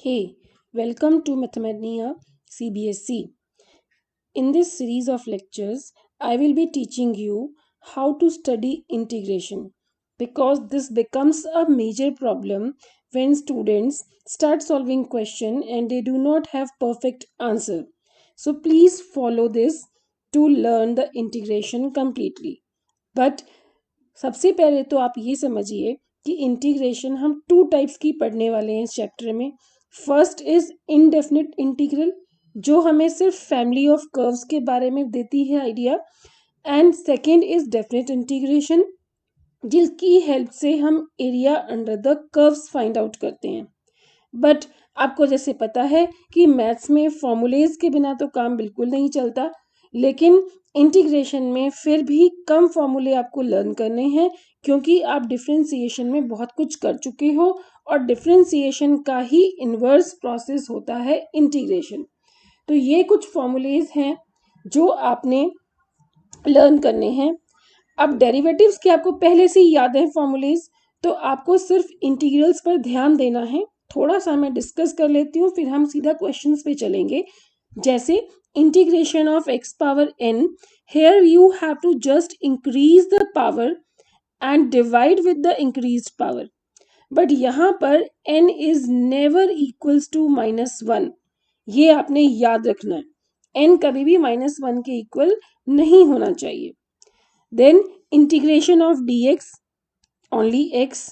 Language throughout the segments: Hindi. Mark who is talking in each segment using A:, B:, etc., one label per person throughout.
A: Hey, welcome to Mathemania CBSC. In this series of lectures, I will be teaching you how to study integration because this becomes a major problem when students start solving question and they do not have perfect answer. So please follow this to learn the integration completely. But सबसे पहले तो आप ये समझिए कि इंटीग्रेशन हम टू टाइप्स की पढ़ने वाले हैं इस चैप्टर में। फर्स्ट इज इनडेफिनिट इंटीग्रल, जो हमें सिर्फ फैमिली ऑफ कर्व्स के बारे में देती है idea, and second is definite integration, जिसकी हेल्प से हम area under the curves find out करते हैं। बट आपको जैसे पता है कि मैथ्स में फॉर्मूलेज के बिना तो काम बिल्कुल नहीं चलता, लेकिन इंटीग्रेशन में फिर भी कम फॉर्मूले आपको लर्न करने हैं क्योंकि आप डिफरेंशिएशन में बहुत कुछ कर चुके हो और डिफरेंशिएशन का ही इन्वर्स प्रोसेस होता है इंटीग्रेशन। तो ये कुछ फॉर्मूलेज हैं जो आपने लर्न करने हैं। अब डेरिवेटिव्स के आपको पहले से ही याद है फॉर्मूलेज, तो आपको सिर्फ इंटीग्रल्स पर ध्यान देना है। थोड़ा सा मैं डिस्कस कर लेती हूँ, फिर हम सीधा क्वेश्चंस पे चलेंगे। जैसे integration of x power n, here you have to just increase the power and divide with the increased power, but यहाँ पर n is never equals to -1, ये आपने याद रखना है। n कभी भी -1 के इक्वल नहीं होना चाहिए। Then integration of dx, only x।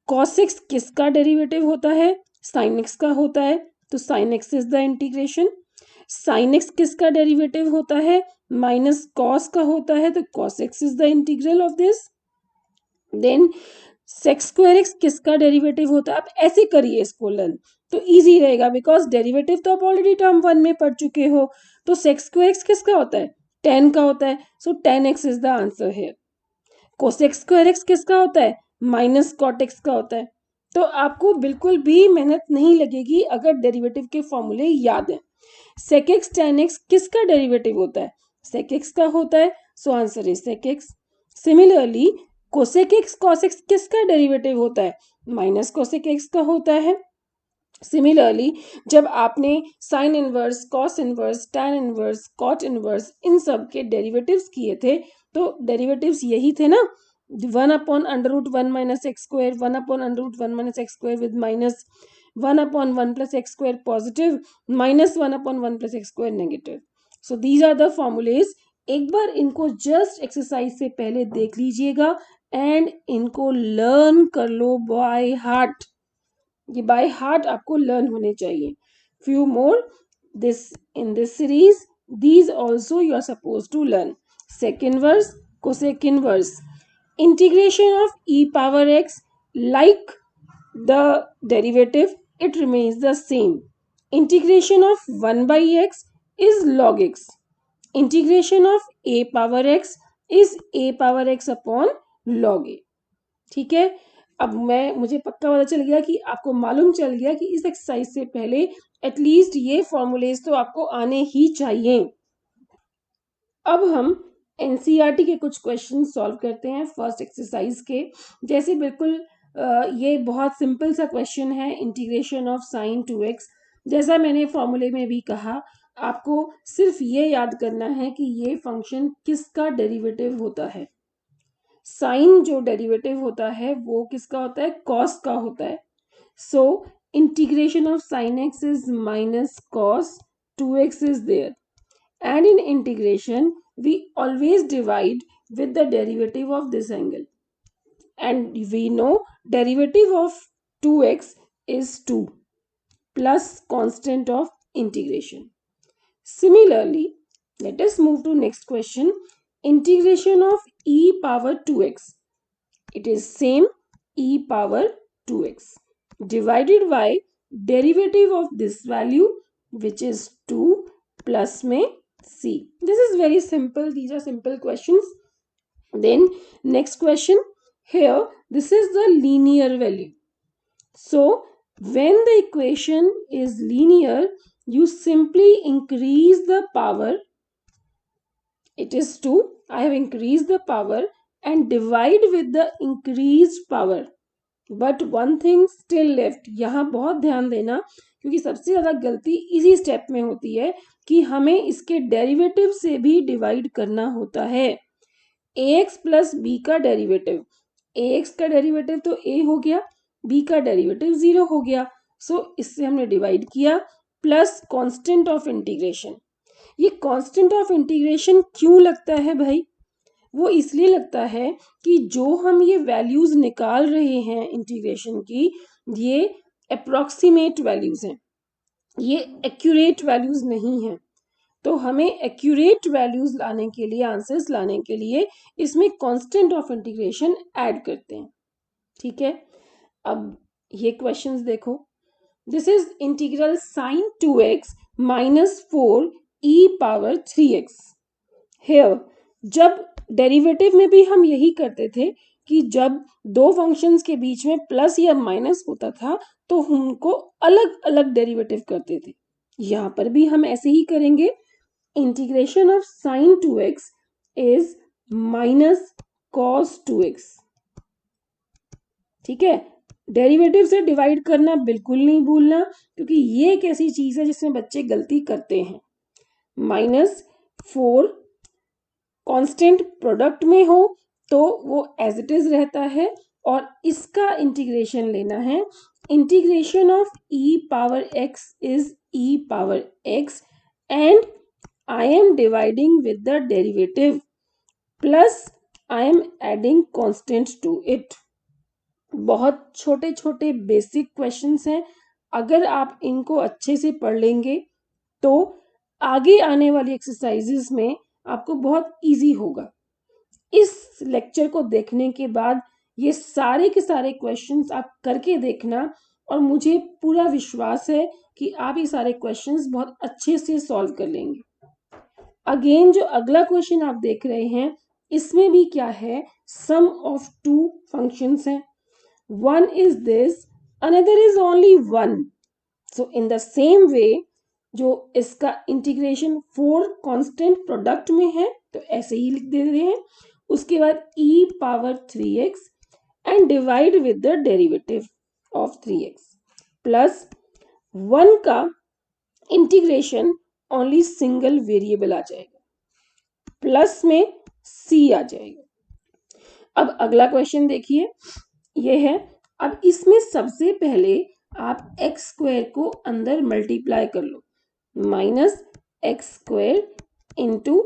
A: cos x किसका डेरिवेटिव होता है? sin x का होता है, तो sin x is the integration. sin x किसका डेरिवेटिव होता है? माइनस cos का होता है, तो cos x is the integral of this. Then sec square X किसका डेरिवेटिव होता है? आप ऐसे करिए इसको लर्न, तो इजी रहेगा बिकॉज डेरिवेटिव तो आप ऑलरेडी टर्म 1 में पढ़ चुके हो। तो सेक्स स्क्वायर एक्स किसका होता है? 10 का होता है, सो 10x इज द आंसर है। कोसेक्स स्क्वायर एक्स किसका होता है? माइनस कॉट एक्स का होता है। तो आपको बिल्कुल भी मेहनत नहीं लगेगी अगर डेरिवेटिव के फॉर्मूले याद है। सेक एक्स टेन एक्स किसका डेरिवेटिव होता है? सेक एक्स का होता है, so answer is sec X. Similarly cosec X cos X किसका डेरिवेटिव होता है? माइनस कोसेक एक्स का होता है। सिमिलरली जब आपने sine inverse, cos inverse, tan inverse, cot inverse इन सब के डेरिवेटिव्स किए थे, तो डेरिवेटिव्स यही थे ना, 1/√1 minus x square, 1/√1 minus x square with minus 1/1 plus x square positive, minus 1/1 plus x square negative. So these are the formulas. एक बार इनको जस्ट एक्सरसाइज से पहले देख लीजिएगा एंड इनको लर्न कर लो बाय हार्ट। ये बाय हार्ट आपको लर्न होने चाहिए। Few more this in this series, these also you are supposed to learn. Second verse, cosec inverse. Integration of e power x, like the derivative, it remains the same. Integration of 1 by x is log x. Integration of a power x is a power x upon log a. ठीक है, अब मुझे पक्का पता चल गया कि आपको मालूम चल गया कि इस एक्सरसाइज से पहले एटलीस्ट ये फॉर्मूलेज तो आपको आने ही चाहिए। अब हम एनसीईआरटी के कुछ क्वेश्चन सॉल्व करते हैं फर्स्ट एक्सरसाइज के। जैसे बिल्कुल ये बहुत सिंपल सा क्वेश्चन है, इंटीग्रेशन ऑफ साइन 2x। जैसा मैंने फॉर्मूले में भी कहा, आपको सिर्फ ये याद करना है कि ये फंक्शन किसका डेरिवेटिव होता है। साइन जो डेरिवेटिव होता है वो किसका होता है? कॉस का होता है। So integration of sine x is minus cos 2x is there, and in integration we always divide with the derivative of this angle, and we know derivative of 2x is 2 plus constant of integration. Similarly, let us move to next question. Integration of e power 2x, it is same, e power 2x divided by derivative of this value, which is 2 plus में c. This is very simple. These are simple questions. Then next question, here this is the linear value. So when the equation is linear, you simply increase the power. It is 2. I have increased the power and divide with the increased power. But one thing still left, यहाँ बहुत ध्यान देना क्योंकि सबसे ज़्यादा गलती इसी स्टेप में होती है कि हमें इसके डेरिवेटिव से भी डिवाइड करना होता है। ax प्लस बी का डेरिवेटिव, ax का डेरिवेटिव तो a हो गया, b का डेरिवेटिव 0 हो गया, सो इससे हमने डिवाइड किया, प्लस कांस्टेंट ऑफ इंटीग्रेशन। ये कांस्टेंट ऑफ इंटीग्रेशन क्यों लगता है भाई? वो इसलिए लगता है कि जो हम ये वैल्यूज निकाल रहे हैं इंटीग्रेशन की, ये अप्रोक्सीमेट वैल्यूज हैं, ये एक्यूरेट वैल्यूज नहीं हैं। तो हमें एक्यूरेट वैल्यूज लाने के लिए, आंसर्स लाने के लिए इसमें कांस्टेंट ऑफ इंटीग्रेशन ऐड करते हैं। ठीक है, अब ये क्वेश्चंस देखो। This is integral sine 2x minus 4 e power 3x। Here जब डेरिवेटिव में भी हम यही करते थे कि जब दो फंक्शंस के बीच में प्लस या माइनस होता था तो उनको अलग अलग डेरिवेटिव करते थे। यहाँ पर भी हम ऐसे ही करेंगे। Integration of sine 2x is minus cos 2x। ठीक है, डेरिवेटिव से डिवाइड करना बिल्कुल नहीं भूलना क्योंकि ये एक ऐसी चीज है जिसमें बच्चे गलती करते हैं। माइनस 4 कांस्टेंट प्रोडक्ट में हो तो वो एज इट इज रहता है, और इसका इंटीग्रेशन लेना है। Integration of e power x is e power x and I am dividing with the derivative plus I am adding constant to it. बहुत छोटे छोटे बेसिक क्वेश्चंस हैं, अगर आप इनको अच्छे से पढ़ लेंगे तो आगे आने वाली एक्सरसाइजेस में आपको बहुत इजी होगा। इस लेक्चर को देखने के बाद ये सारे के सारे क्वेश्चंस आप करके देखना, और मुझे पूरा विश्वास है कि आप ये सारे क्वेश्चंस बहुत अच्छे से सॉल्व कर लेंगे। अगेन जो अगला क्वेश्चन आप देख रहे हैं इसमें भी क्या है, सम ऑफ टू फंक्शंस हैं। One is this, another is only one. So in the same way जो इसका इंटीग्रेशन 4 कांस्टेंट प्रोडक्ट में है तो ऐसे ही लिख दे रहे हैं। उसके बाद e power 3x and divide with the derivative of 3x plus 1 का इंटीग्रेशन ओनली सिंगल वेरिएबल आ जाएगा, प्लस में c आ जाएगा। अब अगला क्वेश्चन देखिए, ये है। अब इसमें सबसे पहले आप एक्स स्क्वायर को अंदर मल्टीप्लाई कर लो, minus x square into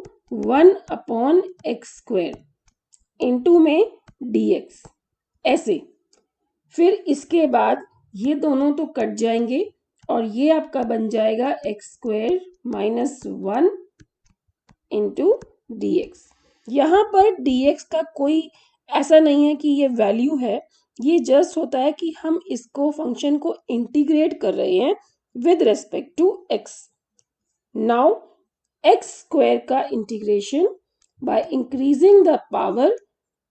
A: 1 upon x square into में dx, ऐसे। फिर इसके बाद ये दोनों तो कट जाएंगे और ये आपका बन जाएगा x square minus 1 into dx। यहाँ पर dx का कोई ऐसा नहीं है कि ये वैल्यू है, ये जस्ट होता है कि हम इसको फंक्शन को इंटीग्रेट कर रहे हैं with respect to x। Now x square का integration by increasing the power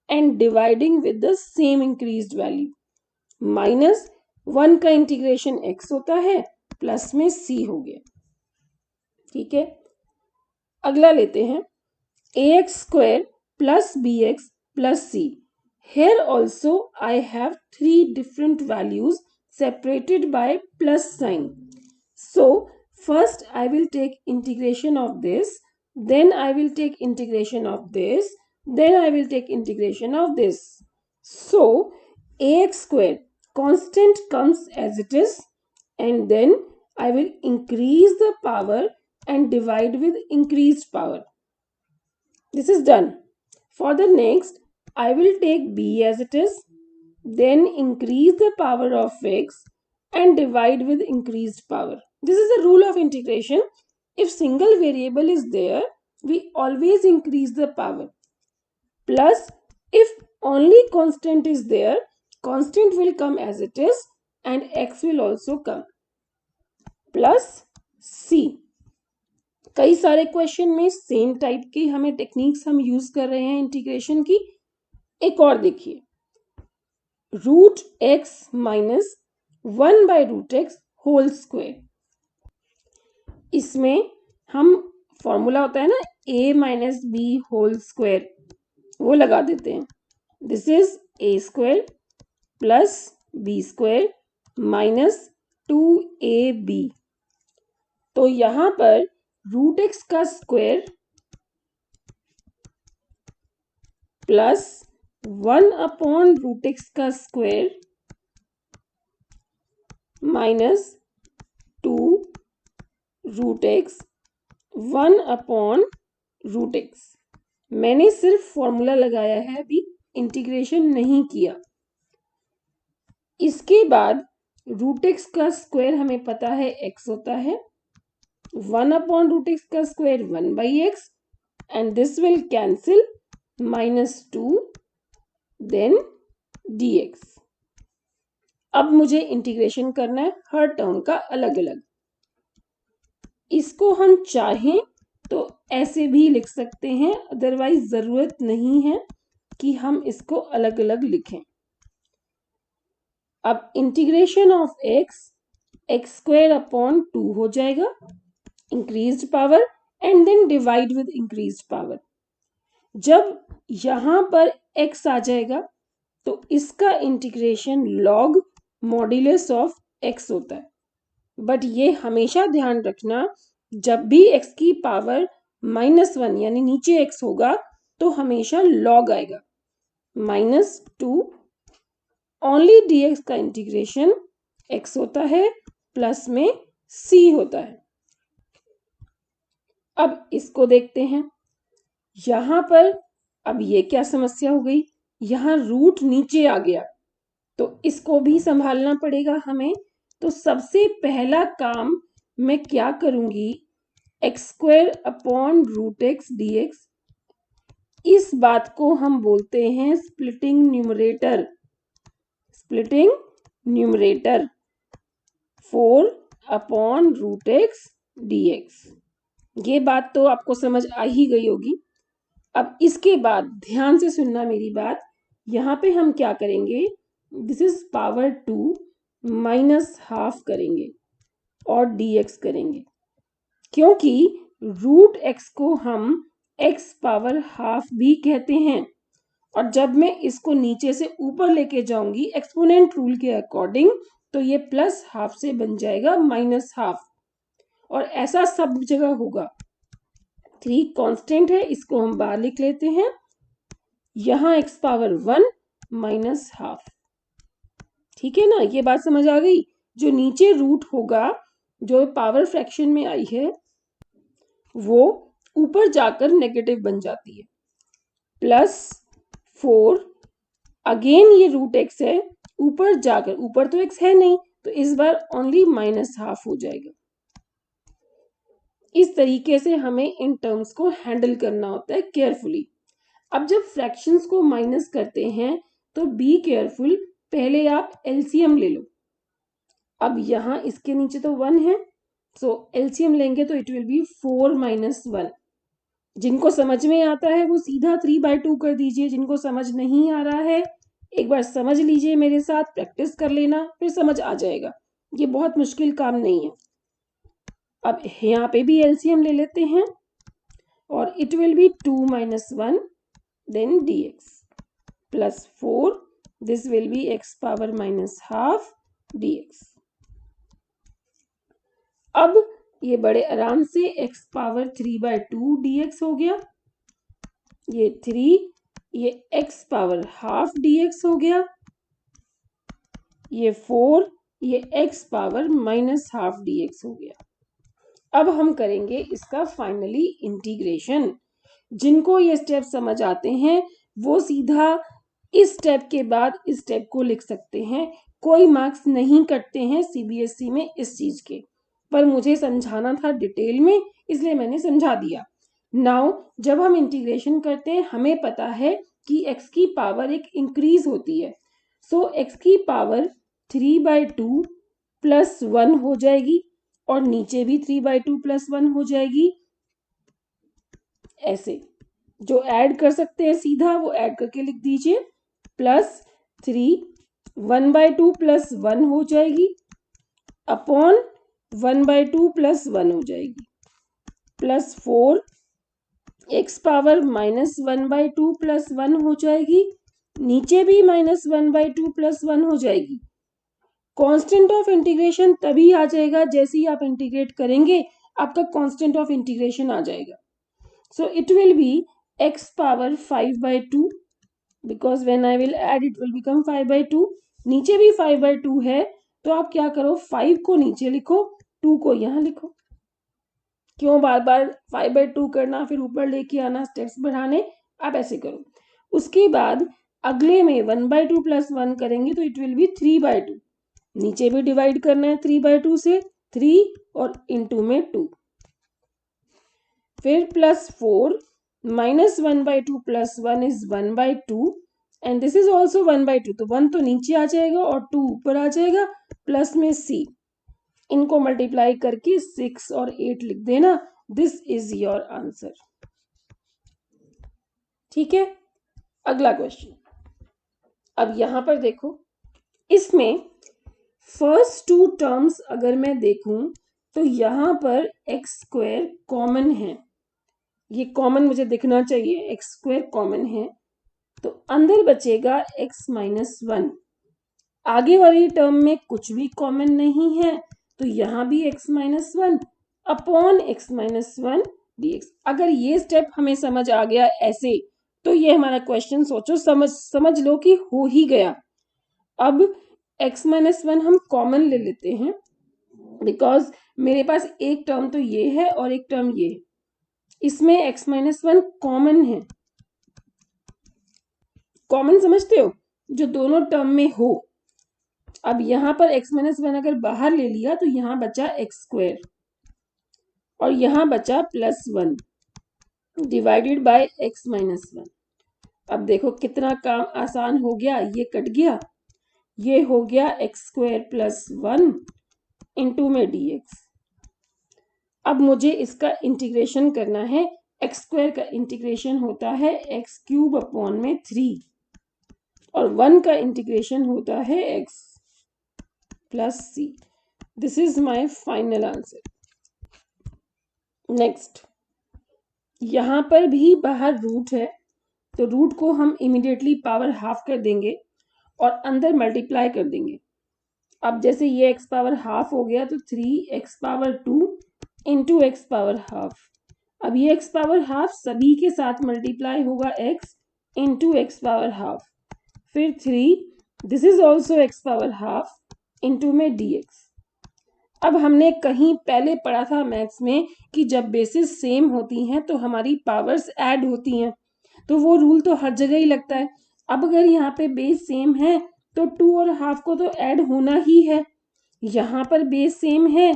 A: and dividing with the same increased value, minus 1 का इंटीग्रेशन x होता है, प्लस में c हो गया। ठीक है, अगला लेते हैं ax square plus bx plus c। Here also I have 3 different values separated by plus sign. So first I will take integration of this, then I will take integration of this, then I will take integration of this. So ax square constant comes as it is, and then I will increase the power and divide with increased power. This is done. For the next, I will take b as it is, then increase the power of x and divide with increased power. This is the rule of integration. If single variable is there, we always increase the power. Plus, if only constant is there, constant will come as it is and x will also come. Plus c. कई सारे क्वेश्चन में सेम टाइप की हमें टेक्निक्स हम यूज कर रहे हैं इंटीग्रेशन की। एक और देखिए, root x minus 1 by root x whole square. इसमें हम फॉर्मूला होता है ना a minus b whole square, वो लगा देते हैं। This is a square plus b square minus 2ab। तो यहां पर रूट एक्स का स्क्वायर प्लस 1/√x का स्क्वायर माइनस 2√x 1/√x। मैंने सिर्फ फॉर्मूला लगाया है, अभी इंटीग्रेशन नहीं किया। इसके बाद √x का स्क्वायर हमें पता है x होता है, 1/√x का square 1/x and this will cancel -2 then dx। अब मुझे इंटीग्रेशन करना है हर टर्म का अलग अलग। इसको हम चाहें तो ऐसे भी लिख सकते हैं, अदरवाइज जरूरत नहीं है कि हम इसको अलग अलग लिखें। अब integration of x square upon 2 हो जाएगा, increased power, and then divide with increased power. जब यहां पर x आ जाएगा तो इसका integration log modulus of x होता है। बट ये हमेशा ध्यान रखना, जब भी x की पावर -1 यानी नीचे x होगा तो हमेशा log आएगा। -2 ओनली dx का इंटीग्रेशन x होता है, प्लस में c होता है। अब इसको देखते हैं। यहां पर अब ये क्या समस्या हो गई, यहां रूट नीचे आ गया तो इसको भी संभालना पड़ेगा हमें। तो सबसे पहला काम मैं क्या करूंगी, x square upon √x dx, इस बात को हम बोलते हैं splitting numerator. Splitting numerator 4/√x dx। ये बात तो आपको समझ आ ही गई होगी। अब इसके बाद ध्यान से सुनना मेरी बात, यहां पे हम क्या करेंगे, दिस इज पावर 2 -½ करेंगे और dx करेंगे, क्योंकि √x को हम x पावर ½ भी कहते हैं। और जब मैं इसको नीचे से ऊपर लेके जाऊंगी एक्सपोनेंट रूल के अकॉर्डिंग, तो ये +½ से बन जाएगा -½ और ऐसा सब जगह होगा। 3 कांस्टेंट है, इसको हम बाहर लिख लेते हैं। यहां x पावर 1 -½ ठीक है ना, ये बात समझ आ गई। जो नीचे रूट होगा, जो पावर फ्रैक्शन में आई है, वो ऊपर जाकर नेगेटिव बन जाती है। +4 अगेन ये √x है, ऊपर जाकर, ऊपर तो x है नहीं तो इस बार ओनली -½ हो जाएगा। इस तरीके से हमें इन टर्म्स को हैंडल करना होता है केयरफुली। अब जब फ्रैक्शंस को माइनस करते हैं तो बी केयरफुल, पहले आप एलसीएम ले लो। अब यहां इसके नीचे तो 1 है, सो एलसीएम लेंगे तो इट विल बी 4 - 1। जिनको समझ में आता है वो सीधा 3/2 कर दीजिए, जिनको समझ नहीं आ रहा है एक बार समझ लीजिए, मेरे साथ प्रैक्टिस कर लेना, फिर समझ आ जाएगा। ये बहुत मुश्किल काम नहीं है। अब यहाँ पे भी एलसीएम ले लेते हैं और it will be 2 - 1 then dx +4, this will be x power -½ dx। अब ये बड़े आराम से x पावर 3/2 dx हो गया, ये 3, ये x पावर ½ dx हो गया, ये 4, ये x पावर -½ dx हो गया। अब हम करेंगे इसका फाइनली इंटीग्रेशन। जिनको ये स्टेप समझ आते हैं वो सीधा इस स्टेप के बाद इस स्टेप को लिख सकते हैं। कोई मार्क्स नहीं कटते हैं सीबीएसई में इस चीज के, पर मुझे समझाना था डिटेल में, इसलिए मैंने समझा दिया। नाउ जब हम इंटीग्रेशन करते हैं हमें पता है कि x की पावर एक इंक्रीज होती है, सो x की पावर 3/2 + 1 हो जाएगी और नीचे भी 3/2 + 1 हो जाएगी। ऐसे जो ऐड कर सकते हैं सीधा वो ऐड करके लिख दीजिए। +3 1/2 + 1 हो जाएगी अपॉन 1/2 + 1 हो जाएगी, +4 x पावर -1/2 + 1 हो जाएगी, नीचे भी -1/2 + 1 हो जाएगी, कांस्टेंट ऑफ इंटीग्रेशन तभी आ जाएगा जैसे ही आप इंटीग्रेट करेंगे आपका कांस्टेंट ऑफ इंटीग्रेशन आ जाएगा. So it will be x power 5/2 because when I will add it will become 5/2. नीचे भी 5/2 है तो आप क्या करो, 5 को नीचे लिखो, 2 को यहाँ लिखो. क्यों बार बार 5/2 करना, फिर ऊपर लेके आना, स्टेप्स बढ़ाने, आप ऐसे करो. उसके बाद अगले में 1/2 + 1 करेंगे तो इट विल बी 3/2. नीचे भी डिवाइड करना है 3/2 से, 3 और इनटू में 2. फिर +4 -1/2 + 1 is 1/2 and this is also 1/2. तो 1 तो नीचे आ जाएगा और 2 ऊपर आ जाएगा, प्लस में c. इनको मल्टीप्लाई करके 6 और 8 लिख देना. This is your answer. ठीक है, अगला क्वेश्चन. अब यहां पर देखो, इसमें फर्स्ट 2 टर्म्स अगर मैं देखूं तो यहां पर x² कॉमन है. ये कॉमन मुझे दिखना चाहिए, x² कॉमन है. तो अंदर बचेगा x - 1. आगे वाली टर्म में कुछ भी कॉमन नहीं है तो यहां भी x - 1 अपॉन x - 1 dx. अगर ये स्टेप हमें समझ आ गया ऐसे, तो ये हमारा क्वेश्चन सोचो समझ लो कि हो ही गया. अब x - 1 हम कॉमन ले लेते हैं बिकॉज मेरे पास एक टर्म तो ये है और एक टर्म ये है. इसमें x - 1 कॉमन है. कॉमन समझते हो, जो दोनों टर्म में हो. अब यहां पर x - 1 अगर बाहर ले लिया तो यहां बचा x² और यहां बचा +1 डिवाइडेड बाय x - 1. अब देखो कितना काम आसान हो गया, ये कट गया, ये हो गया x² + 1 इंटू में dx. अब मुझे इसका इंटीग्रेशन करना है. x² का इंटीग्रेशन होता है x³ अपॉन में 3 और 1 का इंटीग्रेशन होता है x + c. This is my final answer. Next, यहां पर भी बाहर रूट है तो रूट को हम इमीडिएटली पावर हाफ कर देंगे और अंदर मल्टीप्लाई कर देंगे. अब जैसे ये x पावर हाफ हो गया तो 3x power 2 into x power half. अब ये x पावर हाफ सभी के साथ मल्टीप्लाई होगा x into x power half. फिर 3, this is also x power half into में dx. अब हमने कहीं पहले पढ़ा था मैथ्स में कि जब बेसिस सेम होती हैं तो हमारी पावर्स ऐड होती हैं, तो वो रूल तो हर जगह ही लगता है. अब अगर यहाँ पे बेस सेम है तो 2 और हाफ को तो ऐड होना ही है. यहाँ पर बेस सेम है,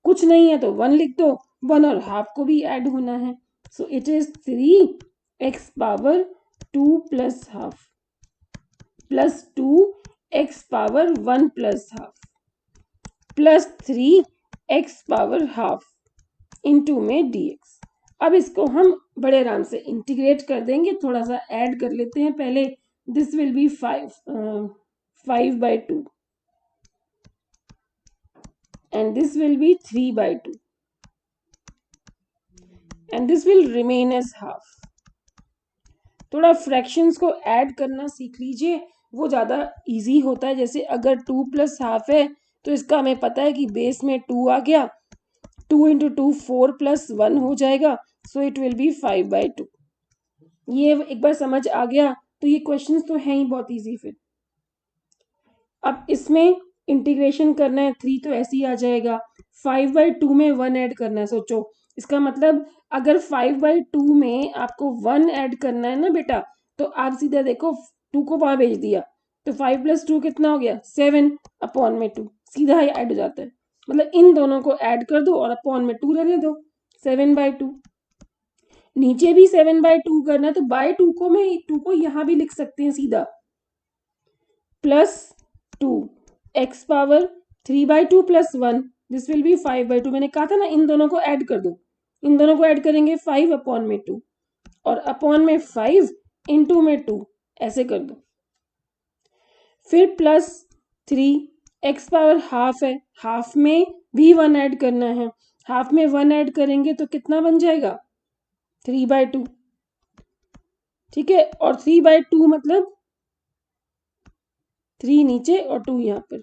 A: कुछ नहीं है तो 1 लिख दो, 1 और हाफ को भी ऐड होना है. So it is 3x power 2 + half plus 2x power 1 + half plus 3x power half into में dx. अब इसको हम बड़े आराम से इंटीग्रेट कर देंगे. थोड़ा सा ऐड कर लेते हैं पहले. This will B 5/2 and this will be 3/2 and this will remain as half. थोड़ा फ्रैक्शंस को ऐड करना सीख लीजिए, वो ज़्यादा इजी होता है. जैसे अगर 2 + हाफ है तो इसका हमें पता है कि बेस में 2 आ गया, 2 इंटू 2 4 + 1 हो जाएगा. So it will B 5/2. ये एक बार समझ आ गया तो ये क्वेश्चंस तो हैं ही बहुत इजी. फिर अब इसमें इंटीग्रेशन करना है, 3 तो ऐसे ही आ जाएगा. 5/2 में 1 ऐड करना है. सोचो, इसका मतलब अगर 5/2 में आपको 1 ऐड करना है ना बेटा, तो आप सीधा देखो 2 को वहां भेज दिया तो 5 + 2 कितना हो गया, 7 अपॉन में 2. सीधा ही ऐड हो जाता है. मतलब इन दोनों को ऐड कर दो और अपॉन में 2 रहने दो, 7/2. नीचे भी 7/2 करना है तो बाय 2 को मैं 2 को यहां भी लिख सकते हैं सीधा. +2 x power 3/2 + 1 this will B 5/2. मैंने कहा था ना इन दोनों को ऐड कर दो. इन दोनों को ऐड करेंगे 5 अपॉन में 2 और अपॉन में 5 इंटू में 2 ऐसे कर दो. फिर +3 x पावर हाफ है, हाफ में भी 1 ऐड करना है. हाफ में 1 ऐड करेंगे तो कितना बन जाएगा, 3/2. ठीक है, और 3/2 मतलब 3 नीचे और 2 यहाँ पर.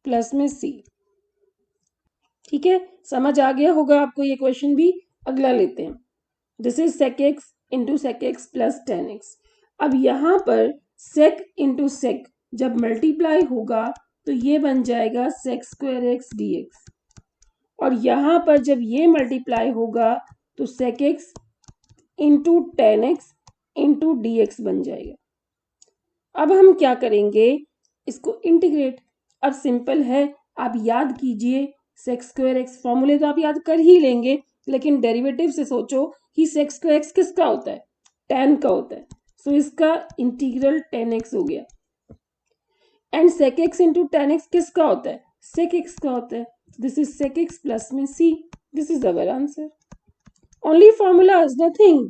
A: प्लस में सी। ठीक है, समझ आ गया होगा आपको ये क्वेश्चन भी। अगला लेते हैं, this is sec x into sec x plus ten x. अब यहाँ पर sec इंटू सेक जब मल्टीप्लाई होगा तो ये बन जाएगा sec square x D x, और यहाँ पर जब ये मल्टीप्लाई होगा तो sec x into ten x into D x बन जाएगा। अब हम क्या करेंगे, इसको इंटीग्रेट। अब सिंपल है, आप याद कीजिए sec स्क्वायर एक्स, फॉर्मूले तो आप याद कर ही लेंगे, लेकिन डेरिवेटिव से सोचो कि sec स्क्वायर एक्स किसका होता है, tan का होता है। सो इसका इंटीग्रल tan x हो गया, and sec x into tan x किसका होता है, sec x का होता है। This is sec x plus में c, this is our answer. Only formula is nothing.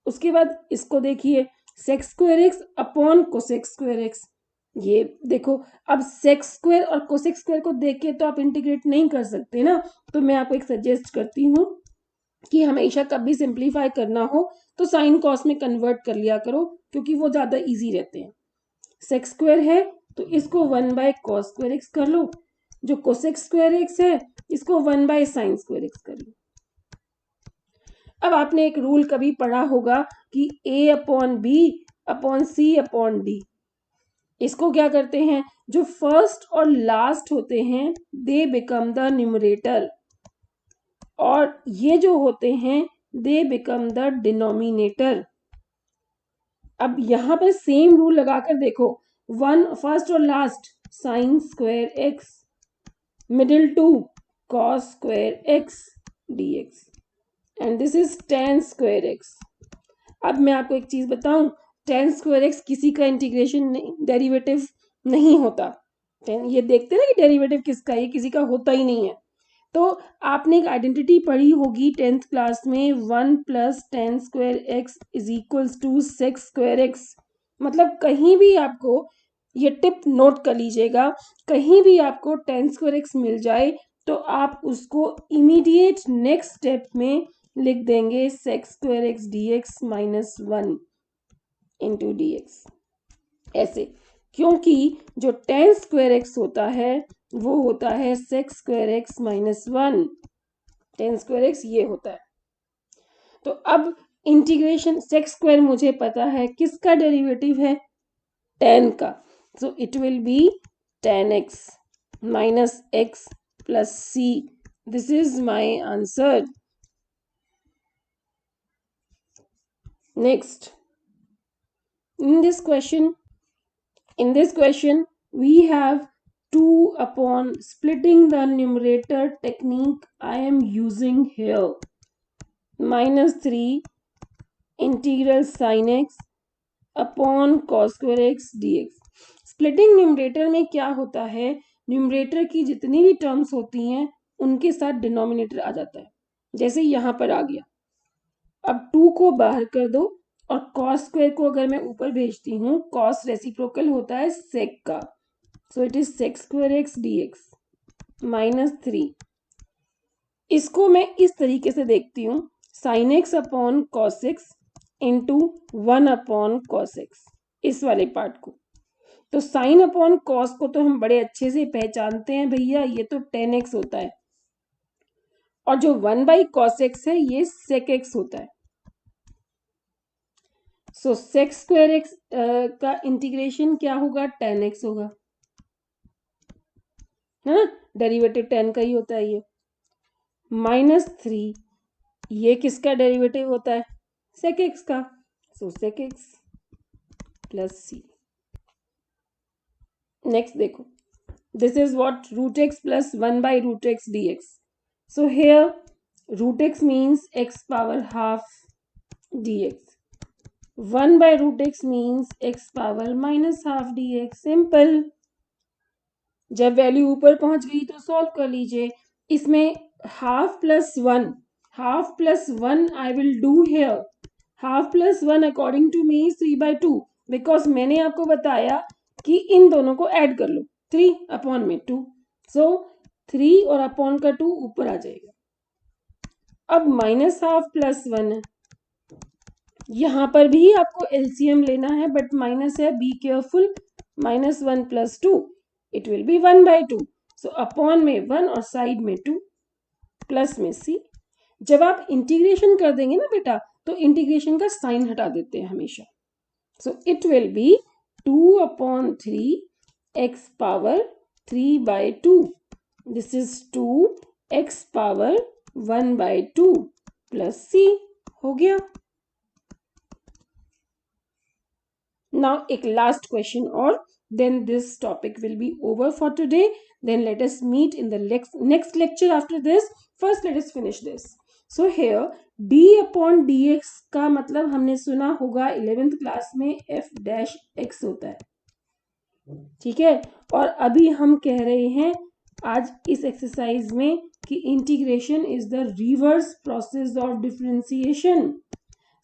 A: उसके बाद इसको देखिए, sec square x upon cosec square x. ये देखो, अब सेक स्क्वायर और कोसेक स्क्वायर को देख के तो आप इंटीग्रेट नहीं कर सकते ना, तो मैं आपको एक सजेस्ट करती हूँ कि हमेशा कभी सिंप्लीफाई करना हो तो साइन कॉस में कन्वर्ट कर लिया करो, क्योंकि वो ज्यादा इजी रहते हैं। सेक स्क्वायर है तो इसको 1/cos स्क्वायर एक्स कर लो, जो कोसेक स्क्वायर एक्स है इसको 1/sin स्क्वायर एक्स कर लो। अब आपने एक रूल कभी पढ़ा होगा कि a upon b upon c upon d. इसको क्या करते हैं, जो फर्स्ट और लास्ट होते हैं दे बिकम द न्यूमरेटर, और ये जो होते हैं दे बिकम द डिनोमिनेटर। अब यहां पर सेम रूल लगाकर देखो, वन फर्स्ट और last sine square x, middle two cos square x dx, and this is tan square x. अब मैं आपको एक चीज बताऊं, tan स्क्वायर एक्स किसी का इंटीग्रेशन डेरिवेटिव नहीं होता। ये देखते ना कि डेरिवेटिव किसका, ये किसी का होता ही नहीं है। तो आपने एक आइडेंटिटी पढ़ी होगी 10th क्लास में, 1 plus tan square x is equals to sec square x. मतलब कहीं भी आपको ये टिप नोट कर लीजिएगा, कहीं भी आपको tan स्क्वायर एक्स मिल जाए तो आप उसको इमीडिएट नेक्स्ट स्टेप में लिख देंगे sec square x D x minus 1 into D x, ऐसे। क्योंकि जो tan स्क्वायर एक्स होता है वो होता है sec square x minus 1, tan square x ये होता है। तो अब इंटीग्रेशन sec स्क्वायर मुझे पता है किसका डेरिवेटिव है, tan का, so it will B tan x minus x plus c। This is my answer. Next, in this question we have 2 upon splitting the numerator technique I am using here, minus 3 integral sin x upon cos square x dx। Splitting numerator में क्या होता है, न्यूमरेटर की जितनी भी टर्म्स होती हैं उनके साथ डिनोमिनेटर आ जाता है, जैसे यहां पर आ गया। अब 2 को बाहर कर दो, और cos स्क्वायर को अगर मैं ऊपर भेजती हूँ, cos रेसिप्रोकल होता है sec का, so it is sec square x D x minus 3। इसको मैं इस तरीके से देखती हूँ, sin x upon cos x into 1 upon cos x, इस वाले पार्ट को। तो sin अपॉन cos को तो हम बड़े अच्छे से पहचानते हैं भैया, ये तो tan x होता है, और जो 1/cos x है ये sec x होता है। सो sec स्क्वायर एक्स का इंटीग्रेशन क्या होगा, tan x होगा, है ना, डेरिवेटिव tan का ही होता है ये। माइनस 3, ये किसका डेरिवेटिव होता है, sec x का, so sec x plus c। Next देखो, this is what root x plus 1/√x dx। So here root x means x power half dx, 1/√x means x power minus half dx। Simple. जब वैल्यू ऊपर पहुंच गई तो सॉल्व कर लीजिए। इसमें half plus 1 I will do here, half plus 1 according to me 3/2, because मैंने आपको बताया कि इन दोनों को ऐड कर लो, 3 अपॉन में 2, सो 3 और अपॉन का 2 ऊपर आ जाएगा। अब माइनस हाफ प्लस 1 है, यहां पर भी आपको एलसीएम लेना है, बट माइनस है, be careful. -1 + 2 it will B 1/2. So upon में 1 और साइड में 2 प्लस में c. जब आप इंटीग्रेशन कर देंगे ना बेटा, तो इंटीग्रेशन का साइन हटा देते हैं हमेशा. So it will B 2/3 x power 3/2. This is 2x power 1/2 plus c. हो गया. Now एक last question और then this topic will be over for today. Then let us meet in the next lecture after this. First let us finish this. So here d upon dx का मतलब हमने सुना होगा 11th क्लास में f dash x होता है. ठीक है. और अभी हम कह रहे हैं आज इस एक्सरसाइज में कि integration is the reverse process of differentiation.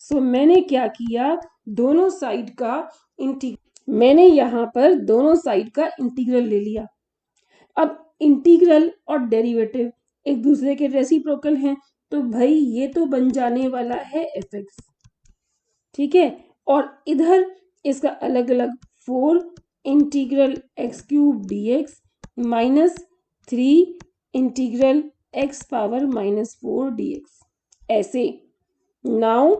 A: So मैंने क्या किया, दोनों साइड का मैंने यहां पर दोनों साइड का इंटीग्रल ले लिया. अब इंटीग्रल और डेरिवेटिव एक दूसरे के रेसिप्रोकल हैं, तो भाई ये तो बन जाने वाला है fx. ठीक है. और इधर इसका अलग अलग 4 integral x cube dx minus 3 integral x power -4 dx. ऐसे now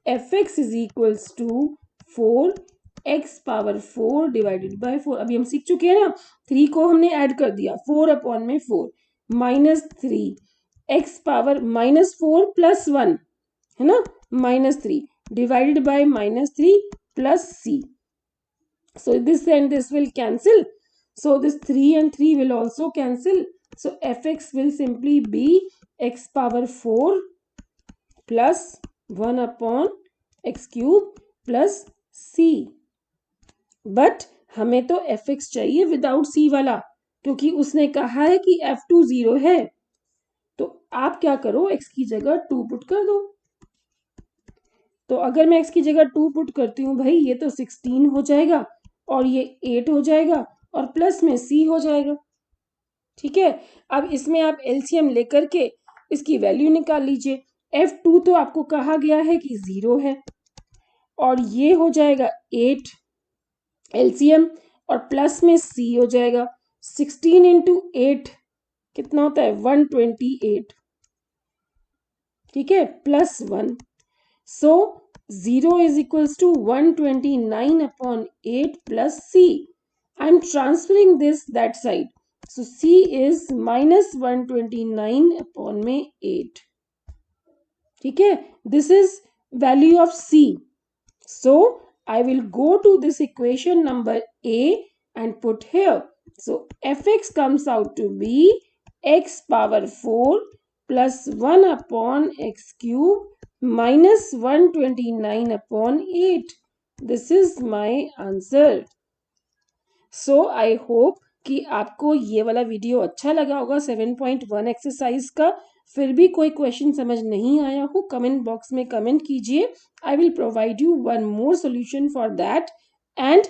A: fx is equals to 4x power 4 divided by 4. अभी हम सीख चुके हैं ना, 3 को हमने ऐड कर दिया 4 अपॉन में 4 माइनस 3x पावर -4 प्लस 1 है ना, -3 divided by -3 plus c. So this and this will cancel. So this 3 and 3 will also cancel. So fx will simply be x power 4 plus 1 upon x cube plus c. But हमें तो fx चाहिए विदाउट c वाला, क्योंकि उसने कहा है कि f2 0 है. तो आप क्या करो, x की जगह 2 पुट कर दो. तो अगर मैं x की जगह 2 पुट करती हूँ भाई, ये तो 16 हो जाएगा और ये 8 हो जाएगा और प्लस में c हो जाएगा. ठीक है. अब इसमें आप एलसीएम लेकर के इसकी वैल्यू निकाल लीजिए. f2 तो आपको कहा गया है कि 0 है और ये हो जाएगा 8 एलसीएम और प्लस में c हो जाएगा. 16 इंटू 8 कितना होता है, 128. ठीक है, plus 1. So 0 is equals to 129 upon 8 plus c. I'm transferring this that side. So c is minus 129 upon में 8. ठीक है, this is value of c. So I will go to this equation number a and put here. So fx comes out to be x power 4 plus 1 upon x cube minus 129 upon 8. This is my answer. So I hope कि आपको ये वाला वीडियो अच्छा लगा होगा 7.1 एक्सरसाइज का. फिर भी कोई क्वेश्चन समझ नहीं आया हो, कमेंट बॉक्स में कमेंट कीजिए. I will provide you one more solution for that. And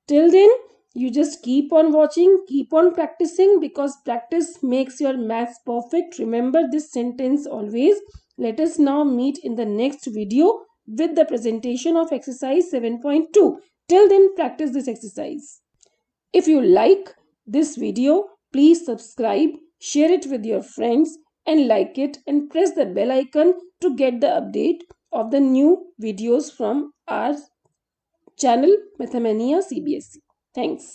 A: till then you just keep on watching, keep on practicing, because practice makes your maths perfect. Remember this sentence always. Let us now meet in the next video with the presentation of exercise 7.2. Till then, practice this exercise. If you like this video, please subscribe, share it with your friends and like it, and press the bell icon to get the update of the new videos from our channel Mathmania CBSE. Thanks.